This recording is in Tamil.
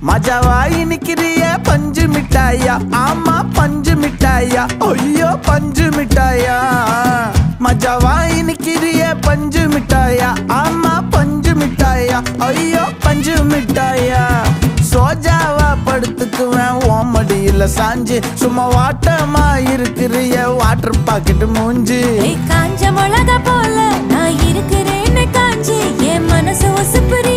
மஜாவா இனிக்கிறிய பஞ்சு மிட்டாயா, ஆமா பஞ்சு மிட்டாயா, ஐயோ பஞ்சு மிட்டாயா. மஜாவா இனிக்கிறிய பஞ்சு மிட்டாயா, ஆமா பஞ்சு மிட்டாயா, ஐயோ பஞ்சு மிட்டாயா. சோஜாவா படுத்துக்குவேன் ஓமடியில சாஞ்சு, சும்மா வாட்டமா இருக்கிறிய வாட்டர் பாக்கெட் மூஞ்சி. காஞ்ச மிளகா போல நான் இருக்கிறேன்னு காஞ்சி என் மனசு ஒசுப்புரி